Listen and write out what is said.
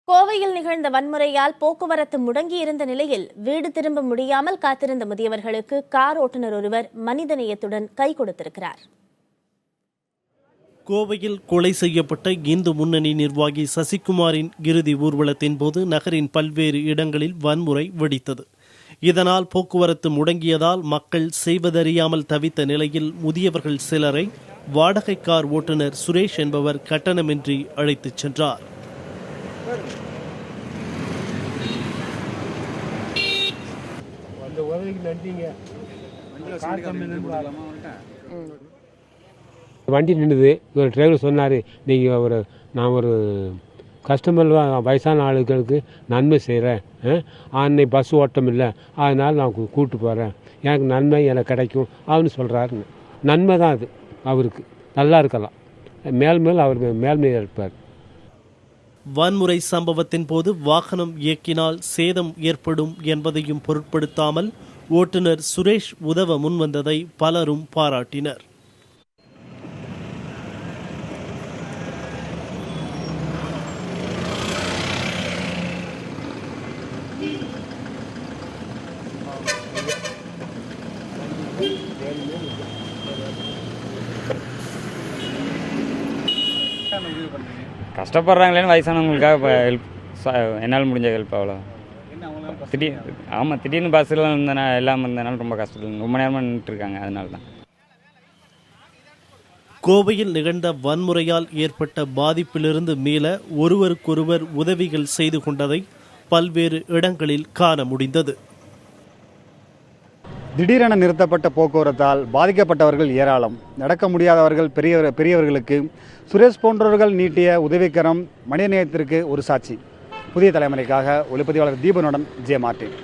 கோவையில் நிகழ்ந்த வன்முறையால் போக்குவரத்து முடங்கியிருந்த நிலையில் வீடு திரும்ப முடியாமல் காத்திருந்த முதியவர்களுக்கு கார் ஓட்டுநர் ஒருவர் மனிதநேயத்துடன் கை கொடுத்திருக்கிறார். கோவையில் கொலை செய்யப்பட்ட இந்து முன்னணி நிர்வாகி சசிகுமாரின் இறுதி ஊர்வலத்தின் போது நகரின் பல்வேறு இடங்களில் வன்முறை வெடித்தது. இதனால் போக்குவரத்து முடங்கியதால் மக்கள் செய்வதறியாமல் தவித்த நிலையில் முதியவர்கள் சிலரை வாடகை கார் ஓட்டுநர் சுரேஷ் என்பவர் கட்டணமின்றி அழைத்துச் சென்றார். வண்டி நின்றுது. ஒரு டிரைவர் சொன்னார், நீங்கள் நான் ஒரு கஸ்டமர் வயசான ஆளுகளுக்கு நன்மை செய்கிறேன், அன்னைக்கு பஸ் ஓட்டம் இல்லை, அதனால் நான் கூப்பிட்டு போகிறேன், எனக்கு நன்மை எனக்கு கிடைக்கும் அவனு சொல்கிறாரு. நன்மை தான் அது, அவருக்கு நல்லா இருக்கலாம், மேல் அவர் மேல்மையாக இருப்பார். வன்முறை சம்பவத்தின் போது வாகனம் இயக்கினால் சேதம் ஏற்படும் என்பதையும் பொருட்படுத்தாமல் ஓட்டுநர் சுரேஷ் உதவ முன்வந்ததை பலரும் பாராட்டினர். கஷ்டப்படுறாங்களேன்னு வயசானவங்களுக்காக இப்போ ஹெல்ப், என்னால் முடிஞ்ச ஹெல்ப் அவ்வளோ. திடீர்னு பஸ்ஸில் இல்லாமல் இருந்தனால ரொம்ப கஷ்டத்தில் ரொம்ப நேரமாக நின்றுட்டுருக்காங்க, அதனால தான். கோவையில் நிகழ்ந்த வன்முறையால் ஏற்பட்ட பாதிப்பிலிருந்து மீள ஒருவருக்கொருவர் உதவிகள் செய்து கொண்டதை பல்வேறு இடங்களில் காண முடிந்தது. திடீரென நிறுத்தப்பட்ட போக்குவரத்தால் பாதிக்கப்பட்டவர்கள் ஏராளம். நடக்க முடியாதவர்கள் பெரியவர்களுக்கு சுரேஷ் போன்றவர்கள் நீட்டிய உதவிக்கரம் மனிதநேயத்திற்கு ஒரு சாட்சி. புதிய தலைமுறைக்காக ஒளிப்பதிவாளர் தீபனுடன் ஜே மார்ட்டின்.